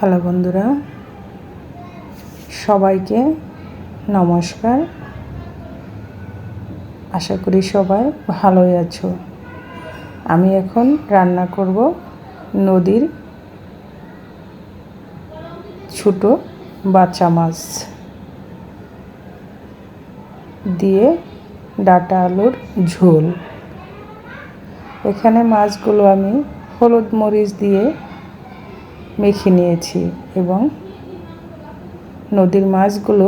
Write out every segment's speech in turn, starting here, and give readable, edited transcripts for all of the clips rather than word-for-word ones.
Hello বন্ধুরা, সবাইকে নমস্কার। আশা করি সবাই ভালোই আছো। আমি এখন রান্না করব নদীর ছোট বাচ্চা মাছ দিয়ে ডাঁটা আলুর ঝোল। এখানে মাছগুলো আমি হলুদ মরিচ দিয়ে মেখে নিয়েছি এবং নদীর মাছগুলো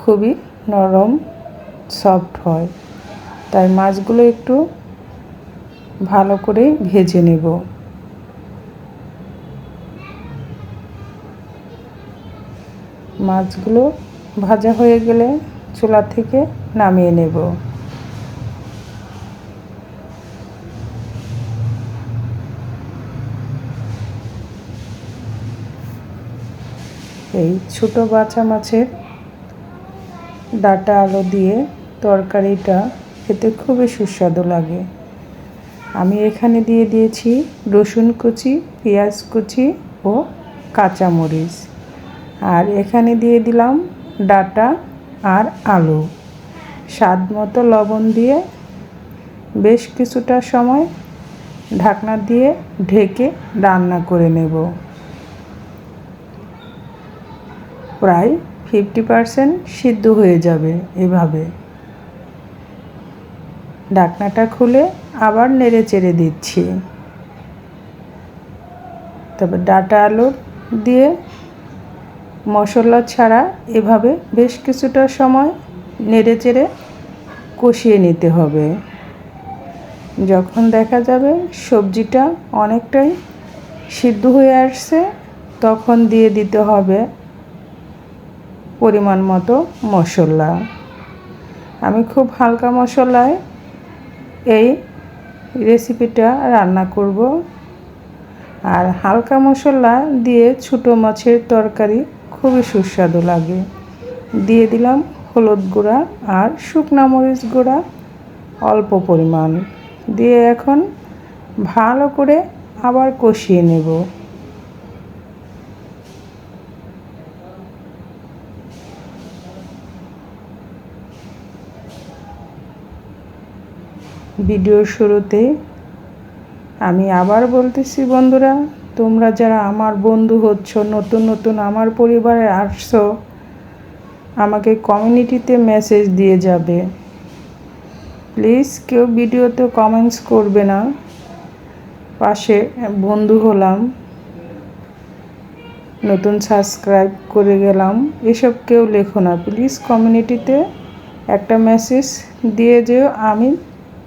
খুবই নরম সফট হয়, তাই মাছগুলো একটু ভালো করে ভেজে নেব। মাছগুলো ভাজা হয়ে গেলে চুলা থেকে নামিয়ে নেব। এই ছোট বাচ্চা মাছের ডাঁটা আলু দিয়ে তরকারিটা খেতে খুবই সুস্বাদু লাগে। আমি এখানে দিয়ে দিয়েছি রসুন কুচি, পেঁয়াজ কুচি ও কাঁচামরিচ, আর এখানে দিয়ে দিলাম ডাঁটা আর আলু। স্বাদ মতো লবণ দিয়ে বেশ কিছুটা সময় ঢাকনা দিয়ে ঢেকে রান্না করে নেব। প্রায় 50% সিদ্ধ হয়ে যাবে। এভাবে ঢাকনাটা খুলে আবার নেড়ে চেড়ে দিচ্ছি। তবে ডাঁটা আলু দিয়ে মশলা ছাড়া এভাবে বেশ কিছুটা সময় নেড়ে চেড়ে কষিয়ে নিতে হবে। যখন দেখা যাবে সবজিটা অনেকটাই সিদ্ধ হয়ে আসছে, তখন দিয়ে দিতে হবে পরিমাণ মতো মশলা। আমি খুব হালকা মশলায় এই রেসিপিটা রান্না করব, আর হালকা মশলা দিয়ে ছোটো মাছের তরকারি খুবই সুস্বাদু লাগে। দিয়ে দিলাম হলুদ গুঁড়া আর শুকনো মরিচ গুঁড়া অল্প পরিমাণ দিয়ে এখন ভালো করে আবার কষিয়ে নেব। ভিডিওর শুরুতে আমি আবার বলতেছি বন্ধুরা, তোমরা যারা আমার বন্ধু হচ্ছ, নতুন নতুন আমার পরিবারে আসছো, আমাকে কমিউনিটিতে মেসেজ দিয়ে যাবে। প্লিজ কেউ ভিডিওতে কমেন্টস করবে না। পাশে বন্ধু হলাম, নতুন সাবস্ক্রাইব করে গেলাম, এসব কেউ লেখো না। প্লিজ কমিউনিটিতে একটা মেসেজ দিয়ে যেও, আমি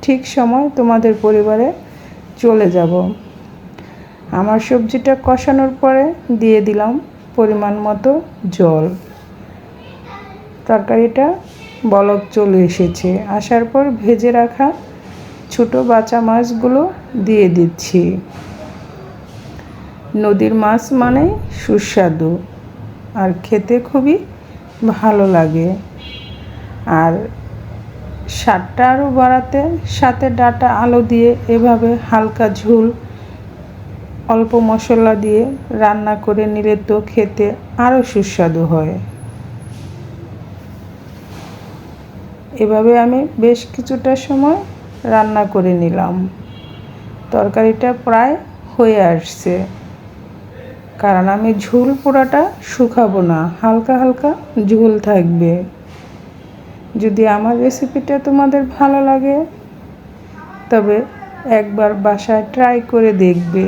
ঠিক সময় তোমাদের পরিবারে চলে যাব। আমার সবজিটা কষানোর পরে দিয়ে দিলাম পরিমাণ মতো জল। তরকারিটা বলক চলে এসেছে, আসার পর ভেজে রাখা ছোট বাচ্চা মাছগুলো দিয়ে দিচ্ছি। নদীর মাছ মানে সুস্বাদু আর খেতে খুবই ভালো লাগে। আর স্বাদটা আরও বাড়াতে সাথে ডাঁটা আলু দিয়ে এভাবে হালকা ঝোল অল্প মশলা দিয়ে রান্না করে নিলে তো খেতে আরও সুস্বাদু হয়। এভাবে আমি বেশ কিছুটা সময় রান্না করে নিলাম। তরকারিটা প্রায় হয়ে আসছে, কারণ আমি ঝোল পুরাটা শুকাবো না, হালকা হালকা ঝোল থাকবে। যদি আমার রেসিপিটা তোমাদের ভালো লাগে তবে একবার বাসায় ট্রাই করে দেখবে।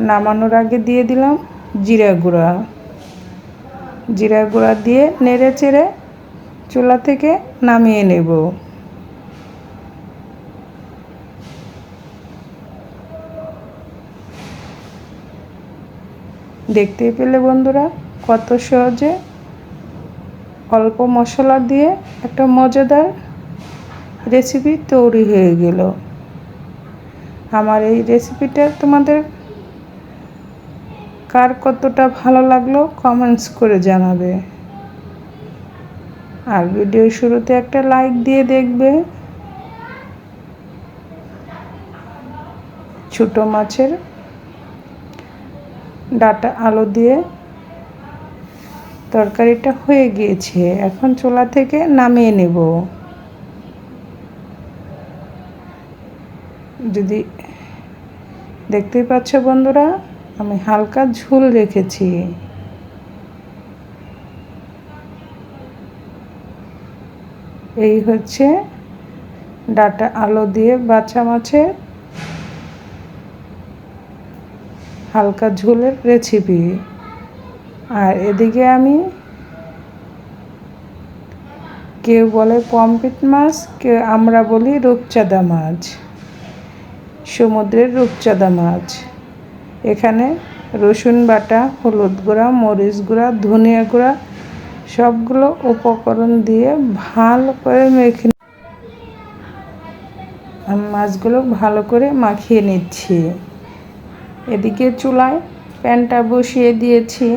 নামানোর আগে দিয়ে দিলাম জিরা গুঁড়া। জিরা গুঁড়া দিয়ে নেড়ে চেড়ে চুলা থেকে নামিয়ে নেব। দেখতেই পেলে বন্ধুরা কত সহজে অল্প মশলা দিয়ে একটা মজাদার রেসিপি তৈরি হয়ে গেল। আমার এই রেসিপিটা তোমাদের কার কতটা ভালো লাগলো কমেন্টস করে জানাবে। আর ভিডিও শুরুতে একটা লাইক দিয়ে দেখবে। ছোট মাছের ডাঁটা আলু দিয়ে তরকারিটা হয়ে গিয়েছে। এখন চুলা থেকে নামিয়ে নেব। যদি দেখতেই পাচ্ছ বন্ধুরা, আমি হালকা ঝোল রেখেছি। এই হচ্ছে ডাঁটা আলু দিয়ে বাছা মাছের হালকা ঝোলের রেসিপি। আর এদিকে আমি, কেউ বলে পমফ্রেট মাছ, কেউ আমরা বলি রূপচাঁদা মাছ, সমুদ্রের রূপচাঁদা মাছ। এখানে রসুন বাটা, হলুদ গুঁড়া, মরিচ গুঁড়া, ধনিয়া গুঁড়া সবগুলো উপকরণ দিয়ে ভালো করে মেখে আমি মাছগুলো ভালো করে মাখিয়ে নিচ্ছি। এদিকে চুলায় প্যানটা বসিয়ে দিয়েছি।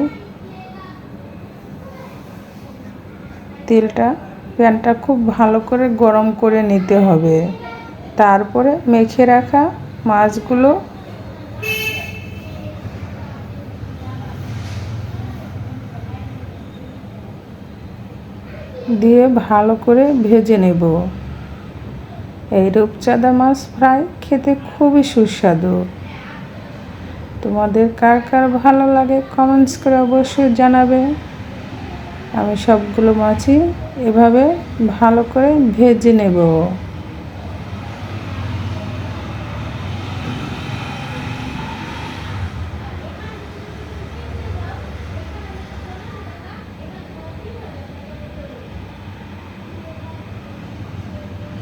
প্যানটা খুব ভালো করে গরম করে নিতে হবে। তারপরে মেখে রাখা মাছগুলো দিয়ে ভালো করে ভেজে নেব। এই রূপচাঁদা মাছ ফ্রাই খেতে খুবই সুস্বাদু। তোমাদের কার কার ভালো লাগে কমেন্টস করে অবশ্যই জানাবে। আমি সবগুলো মাছই এভাবে ভালো করে ভেজে নেব।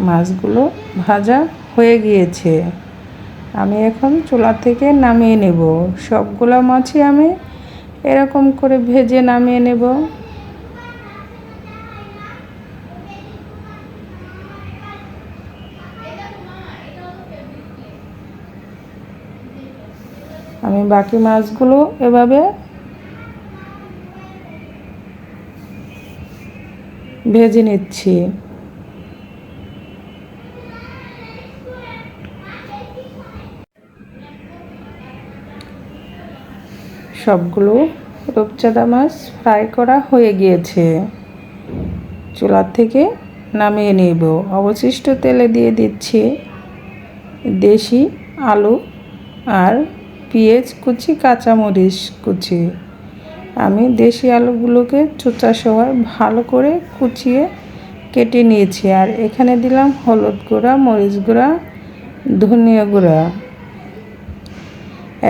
মাছগুলো ভাজা হয়ে গিয়েছে। আমি এখন চুলা থেকে নামিয়ে নেব। সবগুলো মাছই আমি এরকম করে ভেজে নামিয়ে নেব। আমি বাকি মাছগুলো এভাবে ভেজে নিচ্ছি। সবগুলো রূপচাঁদা মাছ ফ্রাই করা হয়ে গিয়েছে। চুলা থেকে নামিয়ে নেব। অবশিষ্ট তেলে দিয়ে দিচ্ছি দেশি আলু আর পেঁয়াজ কুচি, কাঁচামরিচ কুচি। আমি দেশি আলুগুলোকে চোচা সহ ভালো করে কুচিয়ে কেটে নিয়েছি। আর এখানে দিলাম হলুদ গুঁড়া, মরিচ গুঁড়া, ধনিয়া গুঁড়া।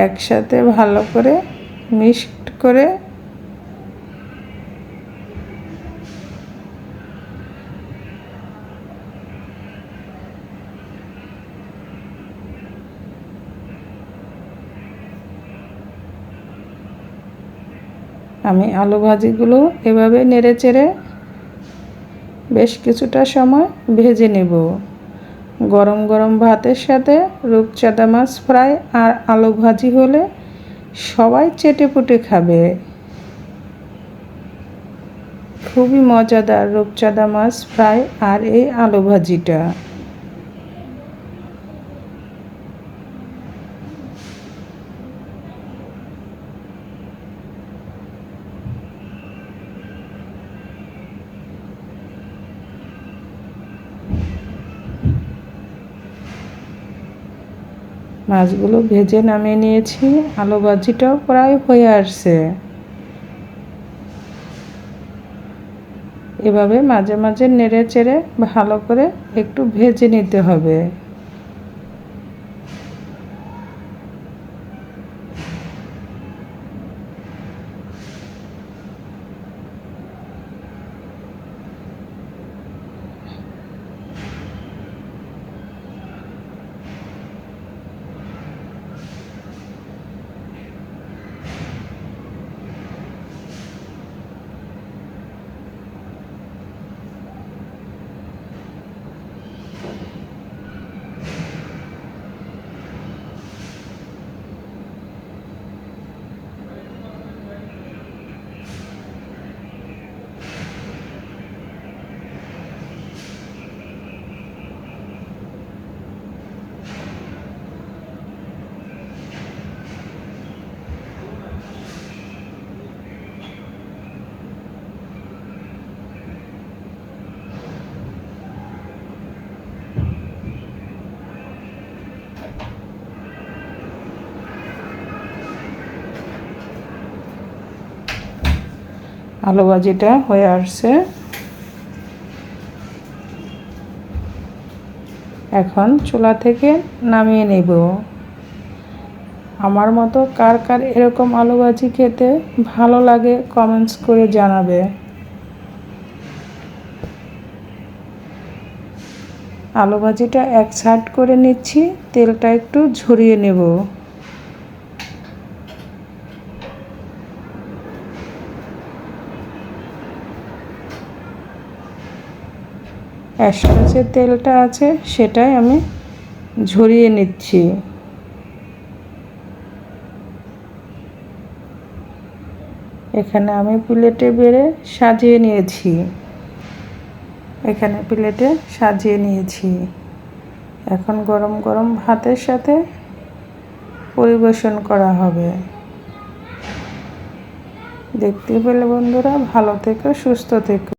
একসাথে ভালো করে মিক্সড করে আমি আলু ভাজিগুলো এভাবে নেড়েচেড়ে বেশ কিছুটা সময় ভেজে নেব। গরম গরম ভাতের সাথে রূপচাঁদা মাছ ফ্রাই আর আলু ভাজি হলে সবাই চেটেপুটে খাবে। খুবই মজাদার রূপচাঁদা মাছ ফ্রাই আর এই আলু ভাজিটা। মাছগুলো ভেজে নামিয়ে নিয়েছি। আলু ভাজিটাও প্রায় হয়ে আসছে। এভাবে মাঝে মাঝে নেড়ে চেড়ে ভালো করে একটু ভেজে নিতে হবে। আলু ভাজিটা হয়ে আসছে। এখন চুলা থেকে নামিয়ে নেব। আমার মতো কার কার এরকম আলু ভাজি খেতে ভালো লাগে কমেন্টস করে জানাবে। আলু ভাজিটা এক সাইড করে নিচ্ছি, তেলটা একটু ঝরিয়ে নেব। এক্সট্রা যে তেলটা আছে সেটাই আমি ঝরিয়ে নিচ্ছি। এখানে আমি প্লেটে বেড়ে সাজিয়ে নিয়েছি। এখন গরম গরম ভাতের সাথে পরিবেশন করা হবে। দেখতে পেলে বন্ধুরা, ভালো থেকো, সুস্থ থেকো।